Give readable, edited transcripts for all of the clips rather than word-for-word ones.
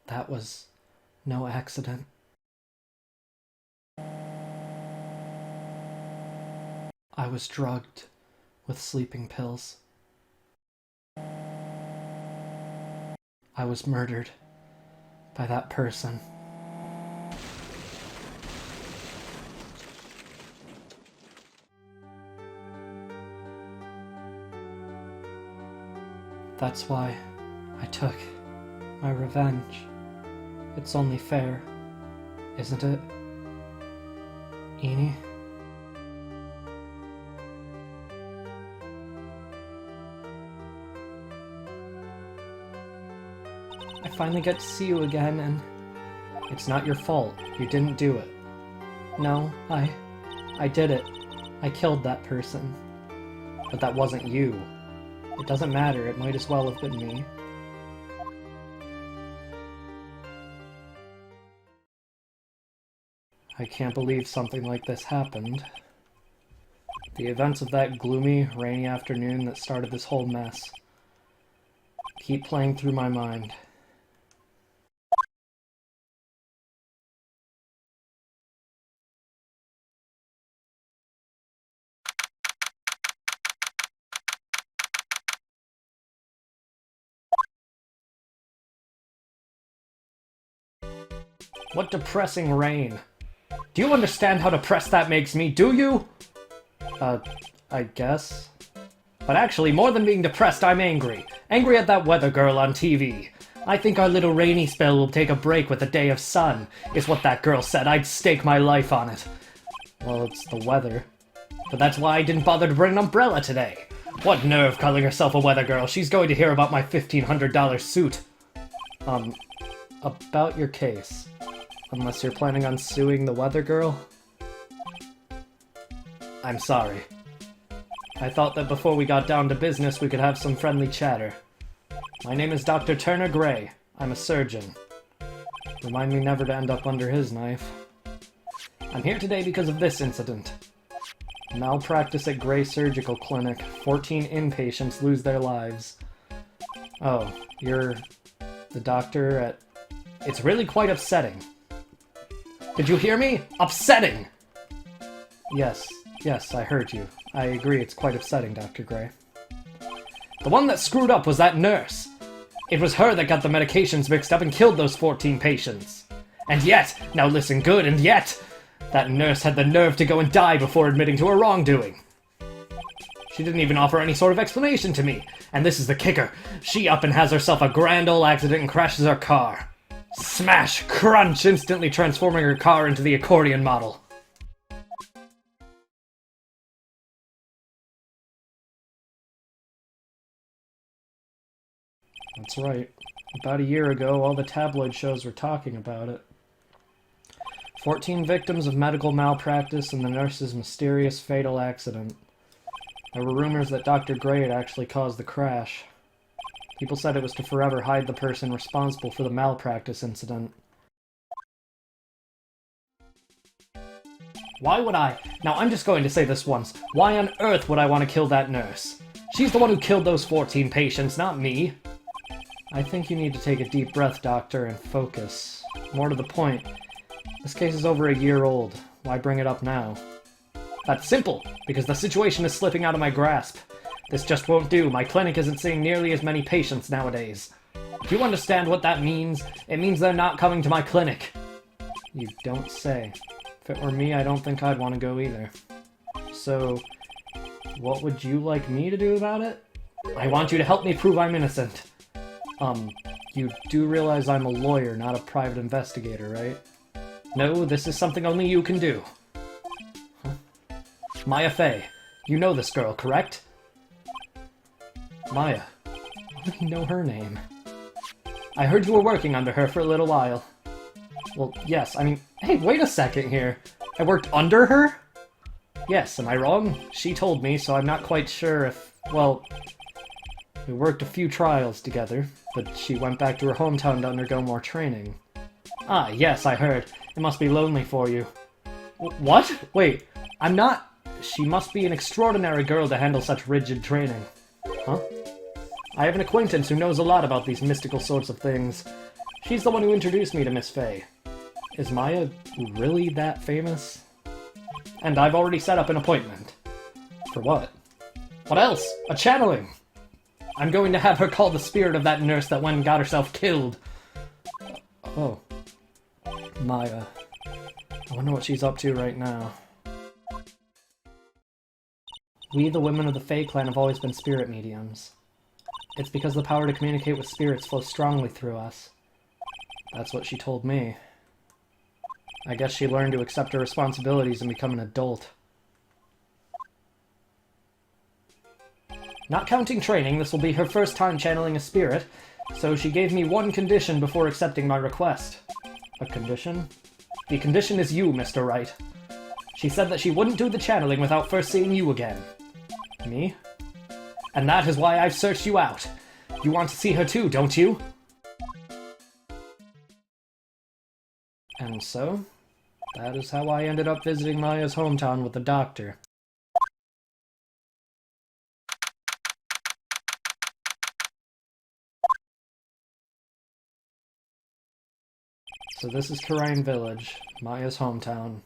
That was no accident. I was drugged with sleeping pills. I was murdered by that person. That's why I took my revenge. It's only fair, isn't it, Eni? I finally get to see you again, and it's not your fault. You didn't do it. No, I did it. I killed that person. But that wasn't you. It doesn't matter, it might as well have been me. I can't believe something like this happened. The events of that gloomy, rainy afternoon that started this whole mess keep playing through my mind. What depressing rain. Do you understand how depressed that makes me, do you? I guess. But actually, more than being depressed, I'm angry. Angry at that weather girl on TV. I think our little rainy spell will take a break with a day of sun, is what that girl said. I'd stake my life on it. Well, it's the weather. But that's why I didn't bother to bring an umbrella today. What nerve calling herself a weather girl. She's going to hear about my $1,500 suit. About your case. Unless you're planning on suing the weather girl? I'm sorry. I thought that before we got down to business we could have some friendly chatter. My name is Dr. Turner Gray. I'm a surgeon. Remind me never to end up under his knife. I'm here today because of this incident. Malpractice at Gray Surgical Clinic. 14 inpatients lose their lives. Oh, you're the doctor at... It's really quite upsetting. Did you hear me? Upsetting! Yes, I heard you. I agree, it's quite upsetting, Dr. Gray. The one that screwed up was that nurse. It was her that got the medications mixed up and killed those 14 patients. And yet, now listen good, and yet, that nurse had the nerve to go and die before admitting to her wrongdoing. She didn't even offer any sort of explanation to me. And this is the kicker. She up and has herself a grand ol' accident and crashes her car. Smash! Crunch! Instantly transforming her car into the accordion model. That's right. About a year ago, all the tabloid shows were talking about it. 14 victims of medical malpractice and the nurse's mysterious fatal accident. There were rumors that Dr. Gray had actually caused the crash. People said it was to forever hide the person responsible for the malpractice incident. Why would I? Now, I'm just going to say this once. Why on earth would I want to kill that nurse? She's the one who killed those 14 patients, not me. I think you need to take a deep breath, Doctor, and focus. More to the point, this case is over a year old. Why bring it up now? That's simple, because the situation is slipping out of my grasp. This just won't do. My clinic isn't seeing nearly as many patients nowadays. Do you understand what that means? It means they're not coming to my clinic. You don't say. If it were me, I don't think I'd want to go either. So, what would you like me to do about it? I want you to help me prove I'm innocent. You do realize I'm a lawyer, not a private investigator, right? No, this is something only you can do. Huh? Maya Fey. You know this girl, correct? Maya. How do you know her name? I heard you were working under her for a little while. Well, yes, I mean... Hey, wait a second here. I worked under her? Yes, am I wrong? She told me, so I'm not quite sure if... Well... We worked a few trials together, but she went back to her hometown to undergo more training. Ah, yes, I heard. It must be lonely for you. What? Wait, I'm not... She must be an extraordinary girl to handle such rigid training. Huh? I have an acquaintance who knows a lot about these mystical sorts of things. She's the one who introduced me to Miss Faye. Is Maya really that famous? And I've already set up an appointment. For what? What else? A channeling! I'm going to have her call the spirit of that nurse that went and got herself killed. Oh. Maya. I wonder what she's up to right now. We, the women of the Fae clan, have always been spirit mediums. It's because the power to communicate with spirits flows strongly through us. That's what she told me. I guess she learned to accept her responsibilities and become an adult. Not counting training, this will be her first time channeling a spirit, so she gave me one condition before accepting my request. A condition? The condition is you, Mr. Wright. She said that she wouldn't do the channeling without first seeing you again. Me? And that is why I've searched you out. You want to see her too, don't you? And so, that is how I ended up visiting Maya's hometown with the doctor. So this is Kurain Village, Maya's hometown.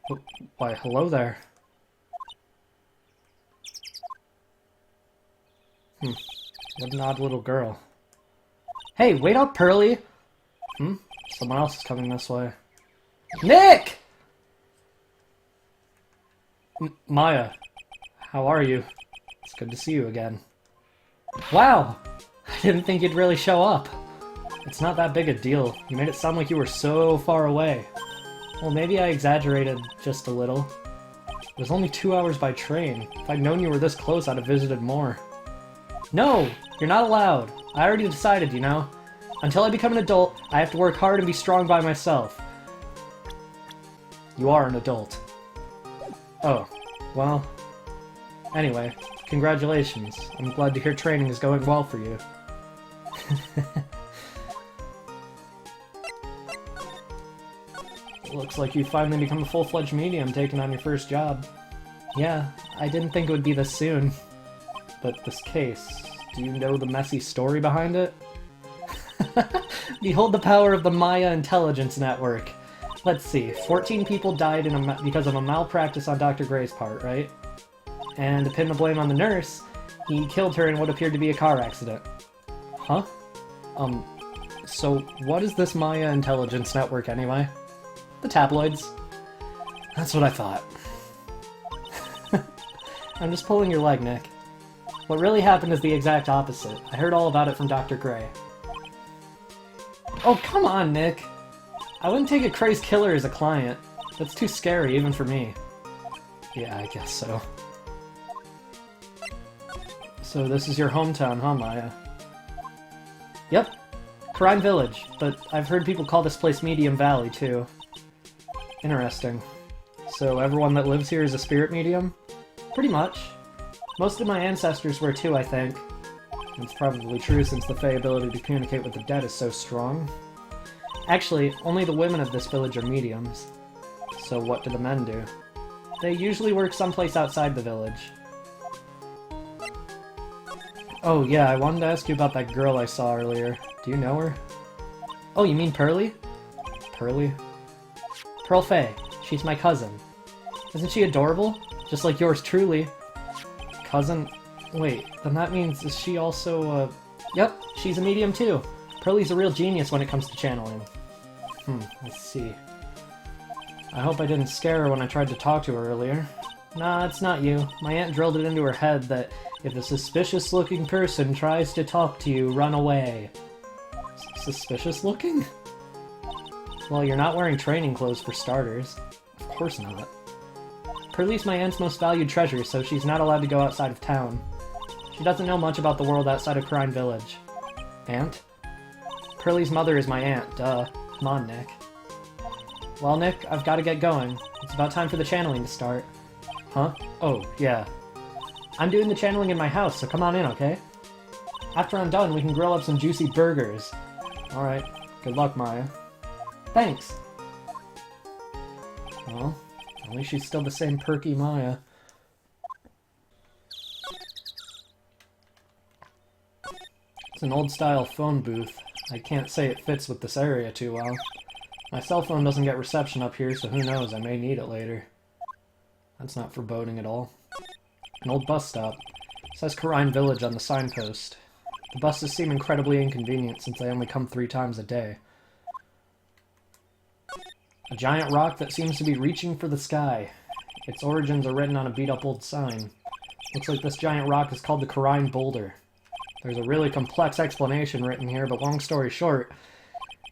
Oh, why, hello there. What an odd little girl. Hey, wait up, Pearly! Someone else is coming this way. Nick! Maya, how are you? It's good to see you again. Wow! I didn't think you'd really show up. It's not that big a deal. You made it sound like you were so far away. Well, maybe I exaggerated just a little. It was only 2 hours by train. If I'd known you were this close, I'd have visited more. No! You're not allowed. I already decided, you know. Until I become an adult, I have to work hard and be strong by myself. You are an adult. Oh, well... Anyway, congratulations. I'm glad to hear training is going well for you. Looks like you've finally become a full-fledged medium taking on your first job. Yeah, I didn't think it would be this soon. But this case, do you know the messy story behind it? Behold the power of the Maya Intelligence Network. Let's see, 14 people died because of a malpractice on Dr. Gray's part, right? And to pin the blame on the nurse, he killed her in what appeared to be a car accident. Huh? So what is this Maya Intelligence Network anyway? The tabloids. That's what I thought. I'm just pulling your leg, Nick. What really happened is the exact opposite. I heard all about it from Dr. Gray. Oh, come on, Nick! I wouldn't take a crazed killer as a client. That's too scary, even for me. Yeah, I guess so. So this is your hometown, huh, Maya? Yep. Kurain Village, but I've heard people call this place Medium Valley, too. Interesting. So everyone that lives here is a spirit medium? Pretty much. Most of my ancestors were too, I think. It's probably true since the Fae ability to communicate with the dead is so strong. Actually, only the women of this village are mediums. So what do the men do? They usually work someplace outside the village. Oh yeah, I wanted to ask you about that girl I saw earlier. Do you know her? Oh, you mean Pearly? Pearly? Pearl Faye. She's my cousin. Isn't she adorable? Just like yours truly. Cousin? Wait, then that means is she also, Yep, she's a medium too. Pearly's a real genius when it comes to channeling. I see. I hope I didn't scare her when I tried to talk to her earlier. Nah, it's not you. My aunt drilled it into her head that if a suspicious-looking person tries to talk to you, run away. Suspicious-looking? Well, you're not wearing training clothes for starters. Of course not. Pearly's my aunt's most valued treasure, so she's not allowed to go outside of town. She doesn't know much about the world outside of Kurain Village. Aunt? Pearly's mother is my aunt, duh. Come on, Nick. Well, Nick, I've got to get going. It's about time for the channeling to start. Huh? Oh, yeah. I'm doing the channeling in my house, so come on in, okay? After I'm done, we can grill up some juicy burgers. Alright. Good luck, Maya. Thanks! Well, at least she's still the same perky Maya. It's an old-style phone booth. I can't say it fits with this area too well. My cell phone doesn't get reception up here, so who knows, I may need it later. That's not foreboding at all. An old bus stop. It says Kurain Village on the signpost. The buses seem incredibly inconvenient since they only come 3 times a day. A giant rock that seems to be reaching for the sky. Its origins are written on a beat-up old sign. Looks like this giant rock is called the Kurain Boulder. There's a really complex explanation written here, but long story short,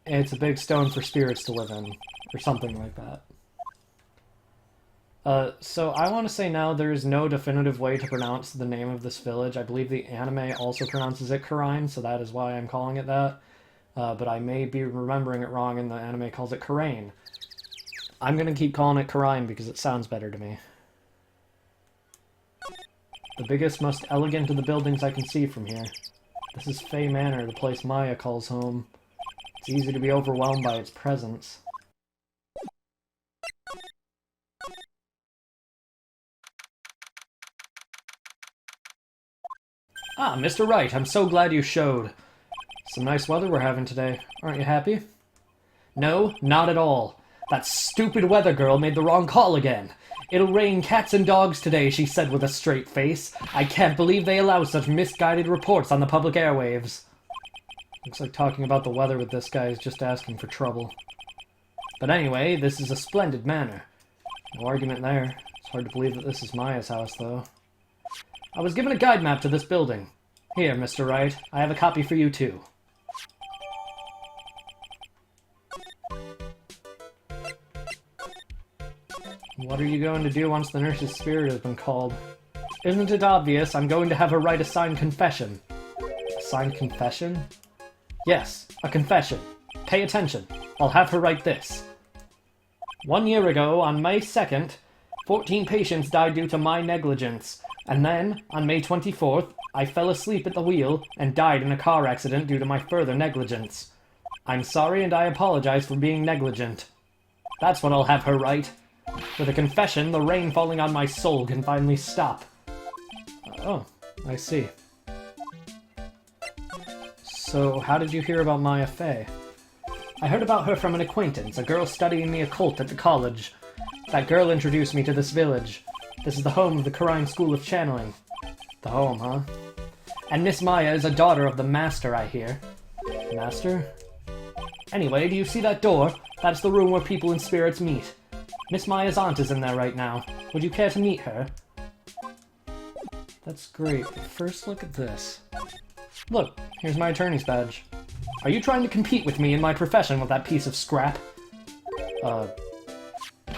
it's a big stone for spirits to live in, or something like that. So I want to say now there is no definitive way to pronounce the name of this village. I believe the anime also pronounces it Kurain, so that is why I'm calling it that. But I may be remembering it wrong and the anime calls it Kurain. I'm going to keep calling it Kurain because it sounds better to me. The biggest, most elegant of the buildings I can see from here. This is Fey Manor, the place Maya calls home. It's easy to be overwhelmed by its presence. Ah, Mr. Wright, I'm so glad you showed. Some nice weather we're having today. Aren't you happy? No, not at all. That stupid weather girl made the wrong call again. It'll rain cats and dogs today, she said with a straight face. I can't believe they allow such misguided reports on the public airwaves. Looks like talking about the weather with this guy is just asking for trouble. But anyway, this is a splendid manor. No argument there. It's hard to believe that this is Maya's house, though. I was given a guide map to this building. Here, Mr. Wright, I have a copy for you, too. What are you going to do once the nurse's spirit has been called? Isn't it obvious? I'm going to have her write a signed confession. A signed confession? Yes, a confession. Pay attention. I'll have her write this. 1 year ago, on May 2nd, 14 patients died due to my negligence. And then, on May 24th, I fell asleep at the wheel and died in a car accident due to my further negligence. I'm sorry and I apologize for being negligent. That's what I'll have her write. With a confession, the rain falling on my soul can finally stop. Oh, I see. So, how did you hear about Maya Fey? I heard about her from an acquaintance, a girl studying the occult at the college. That girl introduced me to this village. This is the home of the Kurain School of Channeling. The home, huh? And Miss Maya is a daughter of the Master, I hear. Master? Anyway, do you see that door? That's the room where people and spirits meet. Miss Maya's aunt is in there right now. Would you care to meet her? That's great, but first look at this. Look, here's my attorney's badge. Are you trying to compete with me in my profession with that piece of scrap?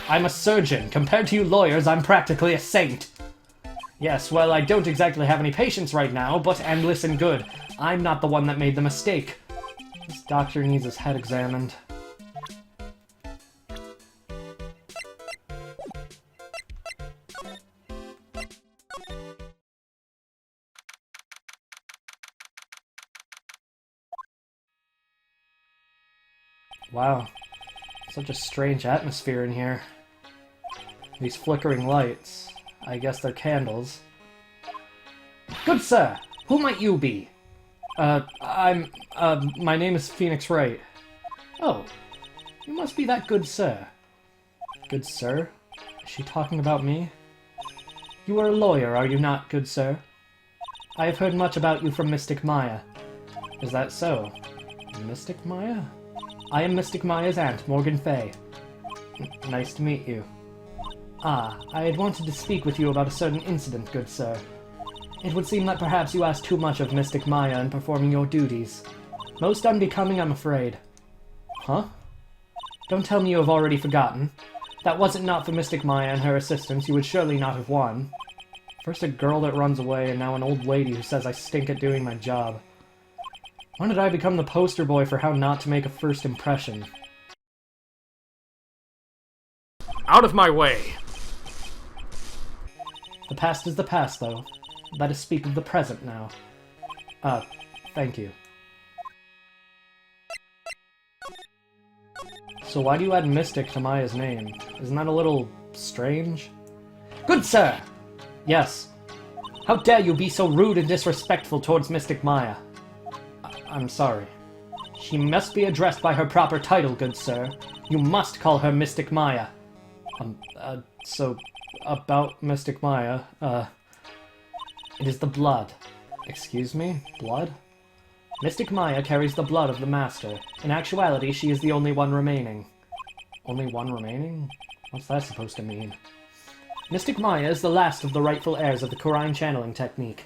I'm a surgeon. Compared to you lawyers, I'm practically a saint. Yes, well, I don't exactly have any patients right now, and listen good, I'm not the one that made the mistake. This doctor needs his head examined. Wow, such a strange atmosphere in here. These flickering lights, I guess they're candles. Good sir, who might you be? My name is Phoenix Wright. Oh, you must be that good sir. Good sir? Is she talking about me? You are a lawyer, are you not, good sir? I have heard much about you from Mystic Maya. Is that so? Mystic Maya? I am Mystic Maya's aunt, Morgan Fey. Nice to meet you. Ah, I had wanted to speak with you about a certain incident, good sir. It would seem that perhaps you asked too much of Mystic Maya in performing your duties. Most unbecoming, I'm afraid. Huh? Don't tell me you have already forgotten. That wasn't not for Mystic Maya and her assistants, you would surely not have won. First a girl that runs away, and now an old lady who says I stink at doing my job. When did I become the poster boy for how not to make a first impression? Out of my way! The past is the past, though. Let us speak of the present now. Thank you. So why do you add Mystic to Maya's name? Isn't that a little strange? Good sir! Yes. How dare you be so rude and disrespectful towards Mystic Maya? I'm sorry. She must be addressed by her proper title, good sir. You must call her Mystic Maya. So, about Mystic Maya, it is the blood. Excuse me? Blood? Mystic Maya carries the blood of the Master. In actuality, she is the only one remaining. Only one remaining? What's that supposed to mean? Mystic Maya is the last of the rightful heirs of the Kurain channeling technique.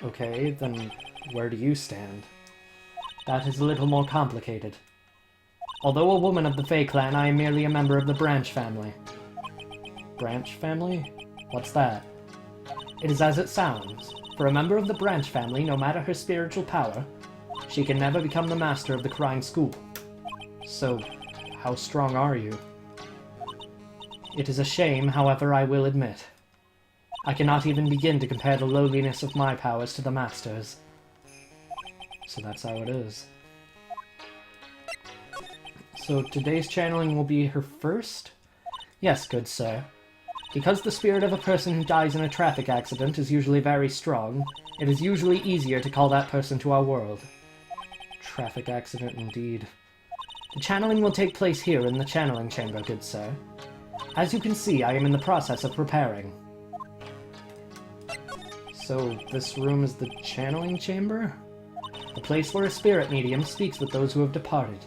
Okay, then where do you stand? That is a little more complicated. Although a woman of the Fae clan, I am merely a member of the Branch family. Branch family? What's that? It is as it sounds. For a member of the Branch family, no matter her spiritual power, she can never become the master of the Kurain school. So, how strong are you? It is a shame, however, I will admit. I cannot even begin to compare the lowliness of my powers to the Master's. So that's how it is. So today's channeling will be her first? Yes, good sir. Because the spirit of a person who dies in a traffic accident is usually very strong, it is usually easier to call that person to our world. Traffic accident indeed. The channeling will take place here in the channeling chamber, good sir. As you can see, I am in the process of preparing. So, this room is the channeling chamber? The place where a spirit medium speaks with those who have departed.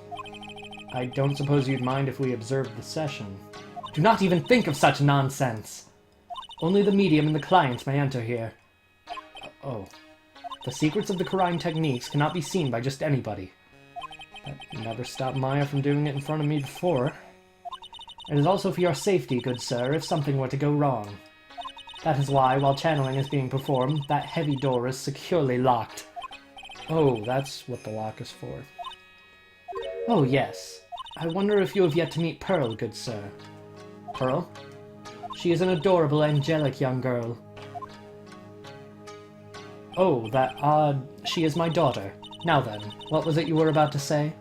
I don't suppose you'd mind if we observed the session. Do not even think of such nonsense! Only the medium and the client may enter here. Oh. The secrets of the Kurain techniques cannot be seen by just anybody. That never stopped Maya from doing it in front of me before. It is also for your safety, good sir, if something were to go wrong. That is why, while channeling is being performed, that heavy door is securely locked. Oh, that's what the lock is for. Oh, yes. I wonder if you have yet to meet Pearl, good sir. Pearl? She is an adorable, angelic young girl. Oh, that odd... She is my daughter. Now then, what was it you were about to say?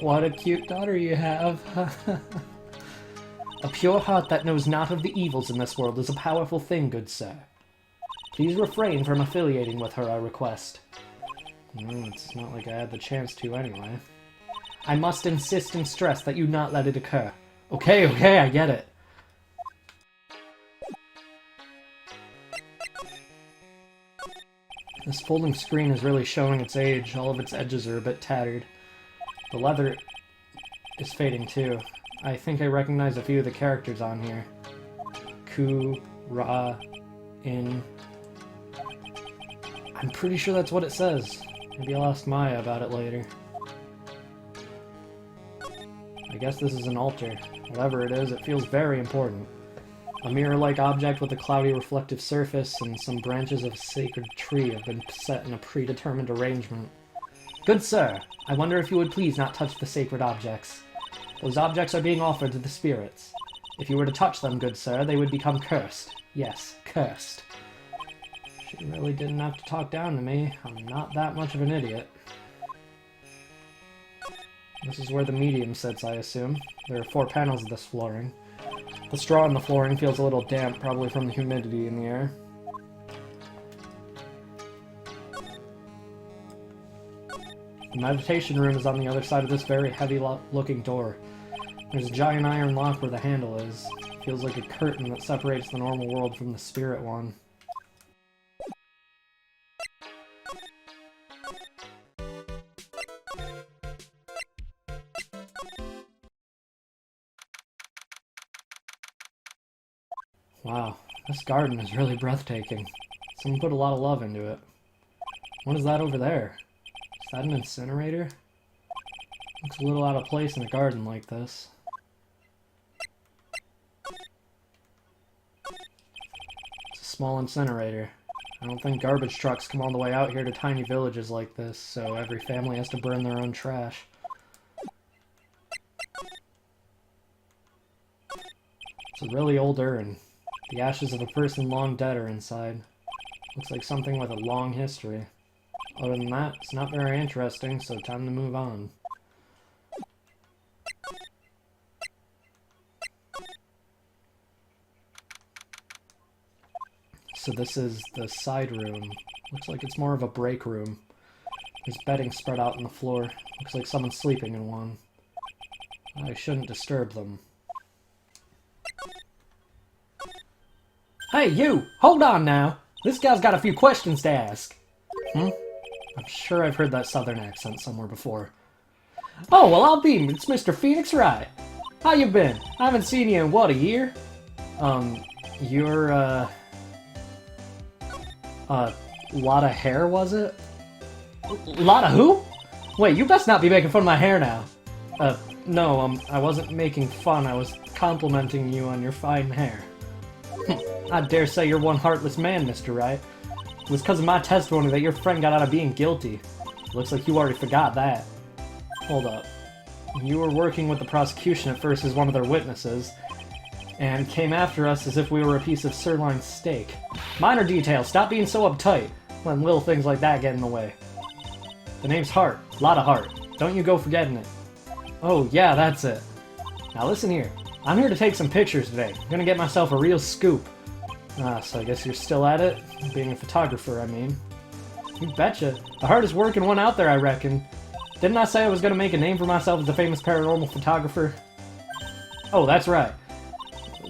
What a cute daughter you have. A pure heart that knows not of the evils in this world is a powerful thing, good sir. Please refrain from affiliating with her, I request. It's not like I had the chance to anyway. I must insist and stress that you not let it occur. Okay, I get it. This folding screen is really showing its age. All of its edges are a bit tattered. The leather is fading too. I think I recognize a few of the characters on here. Kurain. I'm pretty sure that's what it says. Maybe I'll ask Maya about it later. I guess this is an altar. Whatever it is, it feels very important. A mirror-like object with a cloudy reflective surface and some branches of a sacred tree have been set in a predetermined arrangement. Good sir, I wonder if you would please not touch the sacred objects. Those objects are being offered to the spirits. If you were to touch them, good sir, they would become cursed. Yes, cursed. She really didn't have to talk down to me. I'm not that much of an idiot. This is where the medium sits, I assume. There are 4 panels of this flooring. The straw on the flooring feels a little damp, probably from the humidity in the air. The meditation room is on the other side of this very heavy-looking door. There's a giant iron lock where the handle is. It feels like a curtain that separates the normal world from the spirit one. Wow, this garden is really breathtaking. Someone put a lot of love into it. What is that over there? Is that an incinerator? Looks a little out of place in a garden like this. It's a small incinerator. I don't think garbage trucks come all the way out here to tiny villages like this, so every family has to burn their own trash. It's a really old urn. The ashes of a person long dead are inside. Looks like something with a long history. Other than that, it's not very interesting, so time to move on. So this is the side room. Looks like it's more of a break room. There's bedding spread out on the floor. Looks like someone's sleeping in one. I shouldn't disturb them. Hey, you! Hold on now! This guy's got a few questions to ask. I'm sure I've heard that southern accent somewhere before. Oh, well, I'll be. It's Mr. Phoenix Wright. How you been? I haven't seen you in, what, a year? You're, lot of hair, was it? Lot of who? Wait, you best not be making fun of my hair now. No, I wasn't making fun. I was complimenting you on your fine hair. I dare say you're one heartless man, Mr. Wright. It was because of my testimony that your friend got out of being guilty. Looks like you already forgot that. Hold up. You were working with the prosecution at first as one of their witnesses, and came after us as if we were a piece of sirloin steak. Minor details, stop being so uptight, letting little things like that get in the way. The name's Hart. A lot of heart. Don't you go forgetting it. Oh, yeah, that's it. Now listen here. I'm here to take some pictures today. I'm gonna get myself a real scoop. So I guess you're still at it? Being a photographer, I mean. You betcha. The hardest working one out there, I reckon. Didn't I say I was gonna make a name for myself as a famous paranormal photographer? Oh, that's right.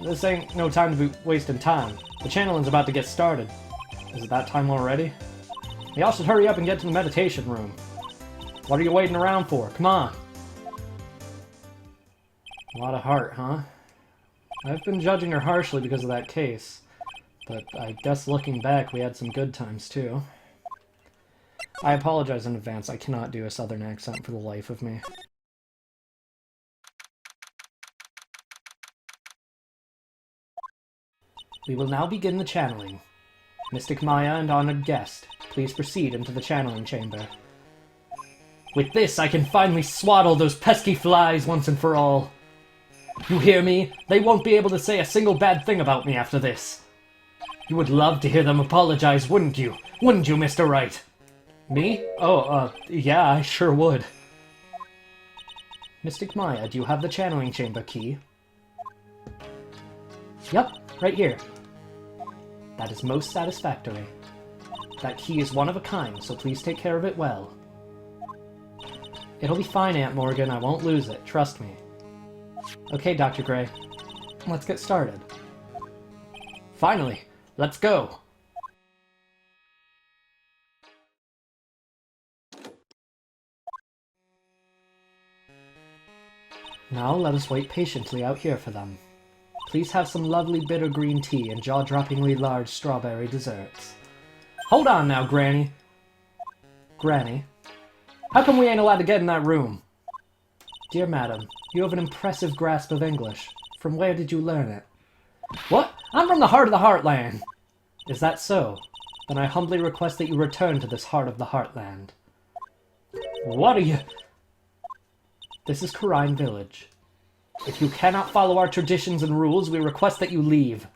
This ain't no time to be wasting time. The channeling's about to get started. Is it that time already? Y'all should hurry up and get to the meditation room. What are you waiting around for? Come on. A lot of heart, huh? I've been judging her harshly because of that case. But I guess looking back, we had some good times, too. I apologize in advance. I cannot do a southern accent for the life of me. We will now begin the channeling. Mystic Maya and honored guest, please proceed into the channeling chamber. With this, I can finally swaddle those pesky flies once and for all. You hear me? They won't be able to say a single bad thing about me after this. You would love to hear them apologize, wouldn't you? Wouldn't you, Mr. Wright? Me? Oh, yeah, I sure would. Mystic Maya, do you have the channeling chamber key? Yep, right here. That is most satisfactory. That key is one of a kind, so please take care of it well. It'll be fine, Aunt Morgan. I won't lose it. Trust me. Okay, Dr. Gray. Let's get started. Finally! Let's go! Now let us wait patiently out here for them. Please have some lovely bitter green tea and jaw-droppingly large strawberry desserts. Hold on now, Granny. Granny? How come we ain't allowed to get in that room? Dear madam, you have an impressive grasp of English. From where did you learn it? What? I'm from the heart of the Heartland! Is that so? Then I humbly request that you return to this heart of the Heartland. What are you... This is Kurain Village. If you cannot follow our traditions and rules, we request that you leave.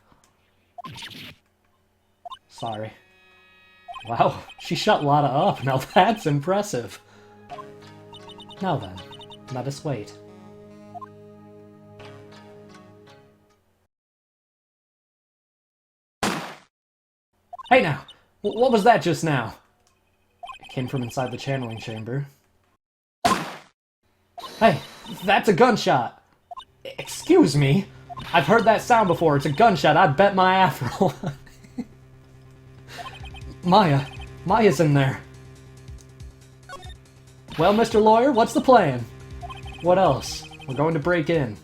Sorry. Wow, she shut Lotta up. Now that's impressive. Now then, let us wait. Hey now! What was that just now? It came from inside the channeling chamber. Hey, that's a gunshot! Excuse me? I've heard that sound before. It's a gunshot. I'd bet my afro. Maya's in there. Well, Mr. Lawyer, what's the plan? What else? We're going to break in.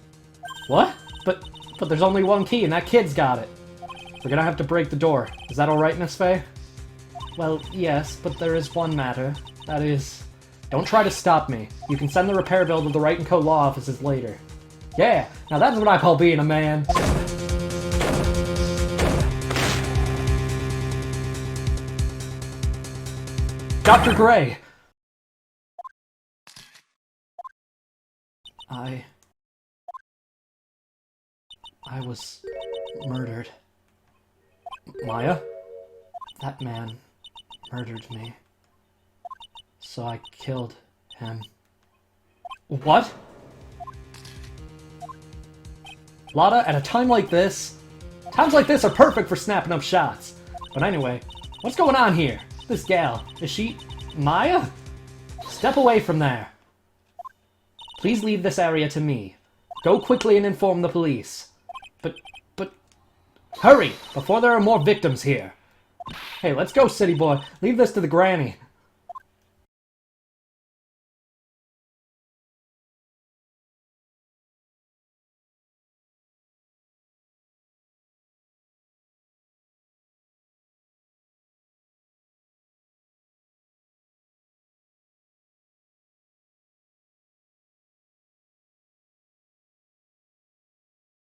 What? But there's only one key and that kid's got it. We're gonna have to break the door. Is that alright, Miss Faye? Well, yes, but there is one matter. That is... Don't try to stop me. You can send the repair bill to the Wright & Co. law offices later. Yeah, now that's what I call being a man. Dr. Gray! I was murdered. Maya? That man murdered me. So I killed him. What? Lotta, at a time like this? Times like this are perfect for snapping up shots. But anyway, what's going on here? This gal, is she... Maya? Step away from there. Please leave this area to me. Go quickly and inform the police. But... Hurry, before there are more victims here. Hey, let's go, city boy. Leave this to the granny.